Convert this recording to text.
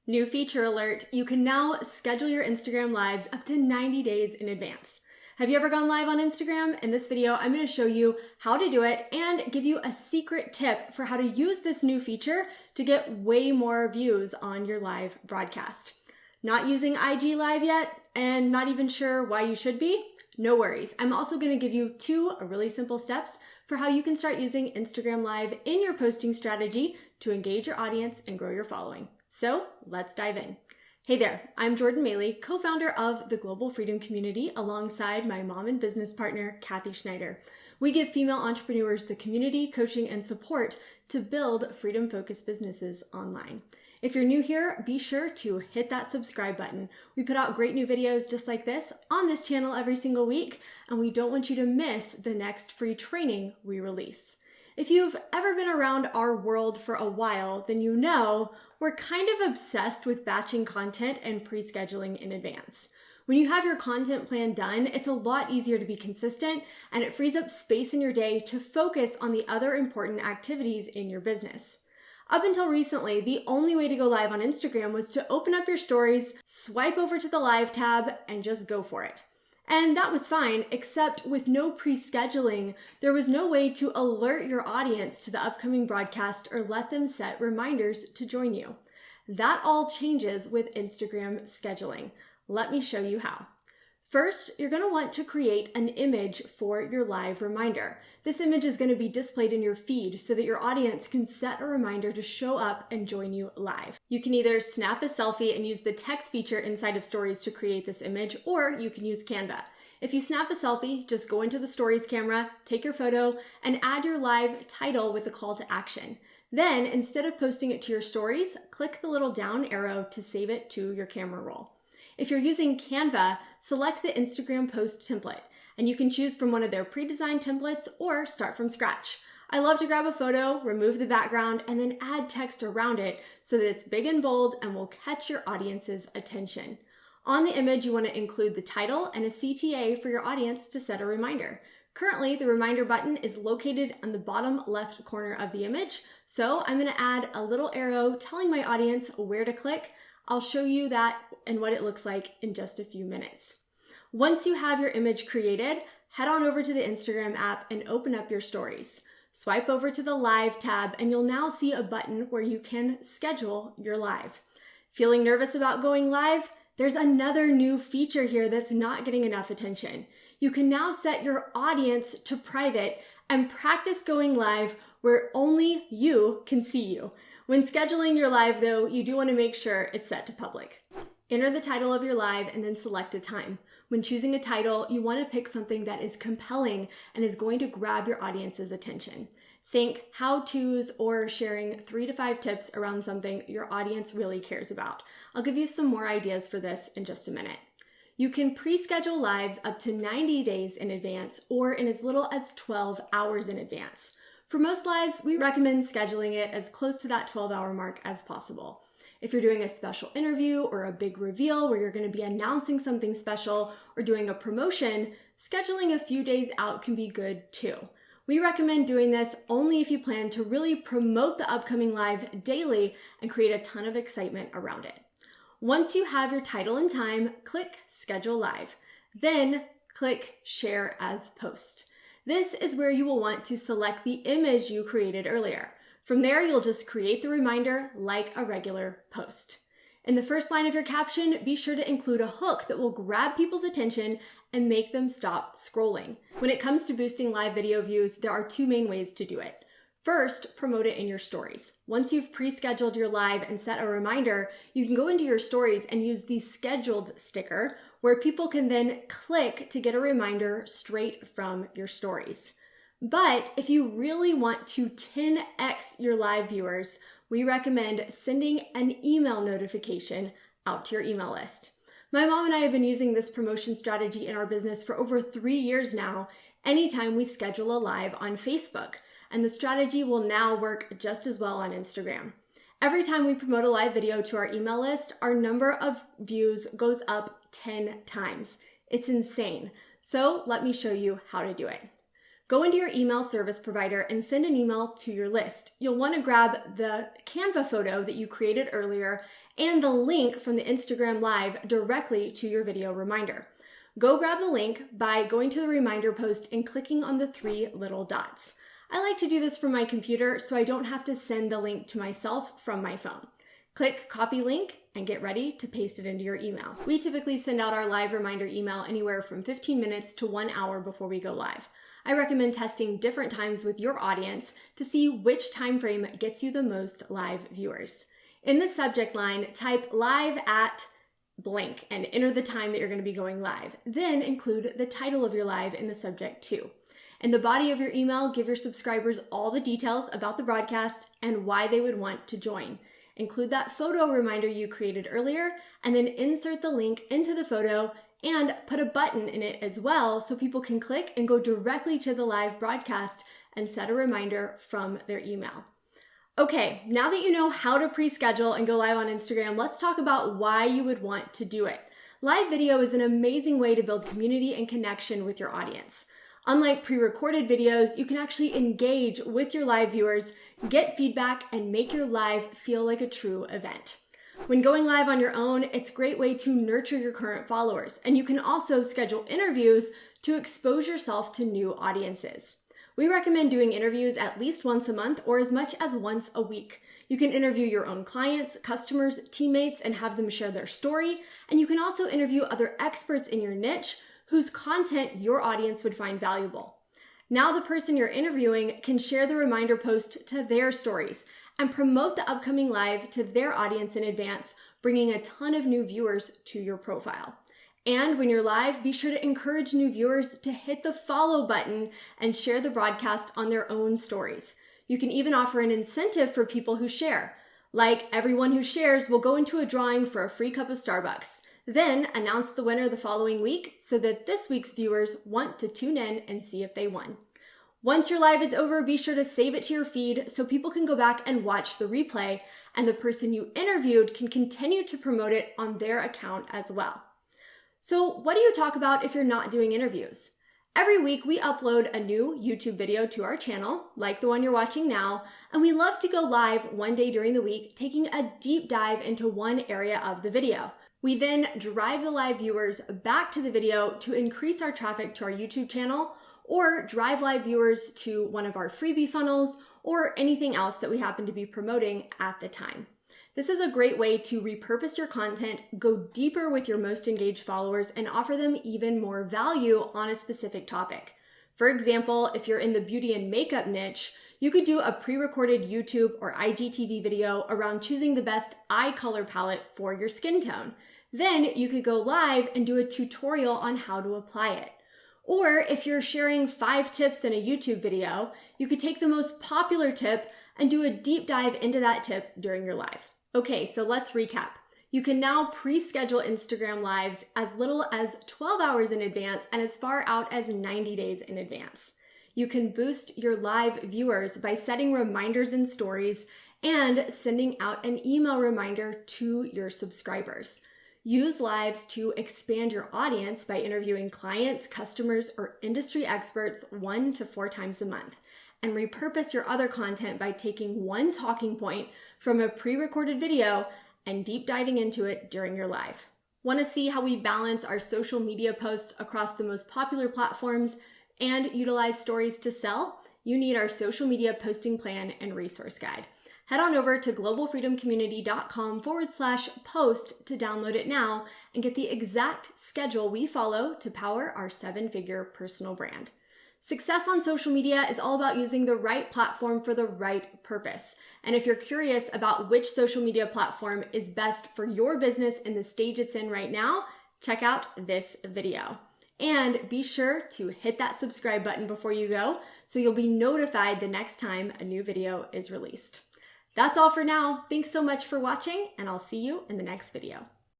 New feature alert, you can now schedule your Instagram lives up to 90 days in advance. Have you ever gone live on Instagram? In this video, I'm going to show you how to do it and give you a secret tip for how to use this new feature to get way more views on your live broadcast. Not using IG Live yet and not even sure why you should be? No worries. I'm also going to give you two really simple steps for how you can start using Instagram Live in your posting strategy to engage your audience and grow your following. So let's dive in. Hey there, I'm Jordan Maylea, co-founder of the Global Freedom Community alongside my mom and business partner, Kathy Schneider. We give female entrepreneurs the community, coaching, and support to build freedom-focused businesses online. If you're new here, be sure to hit that subscribe button. We put out great new videos just like this on this channel every single week, and we don't want you to miss the next free training we release. If you've ever been around our world for a while, then you know we're kind of obsessed with batching content and pre-scheduling in advance. When you have your content plan done, it's a lot easier to be consistent, and it frees up space in your day to focus on the other important activities in your business. Up until recently, the only way to go live on Instagram was to open up your stories, swipe over to the live tab, and just go for it. And that was fine, except with no pre-scheduling, there was no way to alert your audience to the upcoming broadcast or let them set reminders to join you. That all changes with Instagram scheduling. Let me show you how. First, you're going to want to create an image for your live reminder. This image is going to be displayed in your feed so that your audience can set a reminder to show up and join you live. You can either snap a selfie and use the text feature inside of Stories to create this image, or you can use Canva. If you snap a selfie, just go into the Stories camera, take your photo, and add your live title with a call to action. Then, instead of posting it to your stories, click the little down arrow to save it to your camera roll. If you're using Canva, select the Instagram post template, and you can choose from one of their pre-designed templates or start from scratch. I love to grab a photo, remove the background, and then add text around it so that it's big and bold and will catch your audience's attention. On the image, you want to include the title and a CTA for your audience to set a reminder. Currently, the reminder button is located on the bottom left corner of the image, so I'm going to add a little arrow telling my audience where to click. I'll show you that and what it looks like in just a few minutes. Once you have your image created, head on over to the Instagram app and open up your stories. Swipe over to the Live tab and you'll now see a button where you can schedule your live. Feeling nervous about going live? There's another new feature here that's not getting enough attention. You can now set your audience to private and practice going live where only you can see you. When scheduling your live though, you do want to make sure it's set to public. Enter the title of your live and then select a time. When choosing a title, you want to pick something that is compelling and is going to grab your audience's attention. Think how-tos or sharing 3 to 5 tips around something your audience really cares about. I'll give you some more ideas for this in just a minute. You can pre-schedule lives up to 90 days in advance or in as little as 12 hours in advance. For most lives, we recommend scheduling it as close to that 12-hour mark as possible. If you're doing a special interview or a big reveal where you're going to be announcing something special or doing a promotion, scheduling a few days out can be good too. We recommend doing this only if you plan to really promote the upcoming live daily and create a ton of excitement around it. Once you have your title and time, click Schedule Live. Then click Share as Post. This is where you will want to select the image you created earlier. From there, you'll just create the reminder like a regular post. In the first line of your caption, be sure to include a hook that will grab people's attention and make them stop scrolling. When it comes to boosting live video views, there are 2 main ways to do it. First, promote it in your stories. Once you've pre-scheduled your live and set a reminder, you can go into your stories and use the scheduled sticker where people can then click to get a reminder straight from your stories. But if you really want to 10x your live viewers, we recommend sending an email notification out to your email list. My mom and I have been using this promotion strategy in our business for over 3 years now, anytime we schedule a live on Facebook. And the strategy will now work just as well on Instagram. Every time we promote a live video to our email list, our number of views goes up 10 times. It's insane. So let me show you how to do it. Go into your email service provider and send an email to your list. You'll want to grab the Canva photo that you created earlier and the link from the Instagram Live directly to your video reminder. Go grab the link by going to the reminder post and clicking on the 3 little dots. I like to do this from my computer so I don't have to send the link to myself from my phone. Click copy link and get ready to paste it into your email. We typically send out our live reminder email anywhere from 15 minutes to 1 hour before we go live. I recommend testing different times with your audience to see which time frame gets you the most live viewers. In the subject line, type live at blank and enter the time that you're going to be going live. Then include the title of your live in the subject too. In the body of your email, give your subscribers all the details about the broadcast and why they would want to join. Include that photo reminder you created earlier, and then insert the link into the photo and put a button in it as well so people can click and go directly to the live broadcast and set a reminder from their email. Okay, now that you know how to pre-schedule and go live on Instagram, let's talk about why you would want to do it. Live video is an amazing way to build community and connection with your audience. Unlike pre-recorded videos, you can actually engage with your live viewers, get feedback, and make your live feel like a true event. When going live on your own, it's a great way to nurture your current followers, and you can also schedule interviews to expose yourself to new audiences. We recommend doing interviews at least once a month or as much as once a week. You can interview your own clients, customers, teammates, and have them share their story, and you can also interview other experts in your niche whose content your audience would find valuable. Now the person you're interviewing can share the reminder post to their stories and promote the upcoming live to their audience in advance, bringing a ton of new viewers to your profile. And when you're live, be sure to encourage new viewers to hit the follow button and share the broadcast on their own stories. You can even offer an incentive for people who share. Like, everyone who shares will go into a drawing for a free cup of Starbucks. Then announce the winner the following week so that this week's viewers want to tune in and see if they won. Once your live is over, be sure to save it to your feed so people can go back and watch the replay, and the person you interviewed can continue to promote it on their account as well. So what do you talk about if you're not doing interviews? Every week we upload a new YouTube video to our channel, like the one you're watching now, and we love to go live one day during the week, taking a deep dive into one area of the video. We then drive the live viewers back to the video to increase our traffic to our YouTube channel, or drive live viewers to one of our freebie funnels, or anything else that we happen to be promoting at the time. This is a great way to repurpose your content, go deeper with your most engaged followers, and offer them even more value on a specific topic. For example, if you're in the beauty and makeup niche, you could do a pre-recorded YouTube or IGTV video around choosing the best eye color palette for your skin tone. Then you could go live and do a tutorial on how to apply it. Or if you're sharing 5 tips in a YouTube video, you could take the most popular tip and do a deep dive into that tip during your live. Okay, so let's recap. You can now pre-schedule Instagram Lives as little as 12 hours in advance and as far out as 90 days in advance. You can boost your live viewers by setting reminders in stories and sending out an email reminder to your subscribers. Use lives to expand your audience by interviewing clients, customers, or industry experts 1 to 4 times a month. And repurpose your other content by taking one talking point from a pre-recorded video and deep diving into it during your live. Want to see how we balance our social media posts across the most popular platforms and utilize stories to sell? You need our social media posting plan and resource guide. Head on over to globalfreedomcommunity.com/post to download it now and get the exact schedule we follow to power our 7-figure personal brand. Success on social media is all about using the right platform for the right purpose. And if you're curious about which social media platform is best for your business in the stage it's in right now, check out this video. And be sure to hit that subscribe button before you go so you'll be notified the next time a new video is released. That's all for now. Thanks so much for watching, and I'll see you in the next video.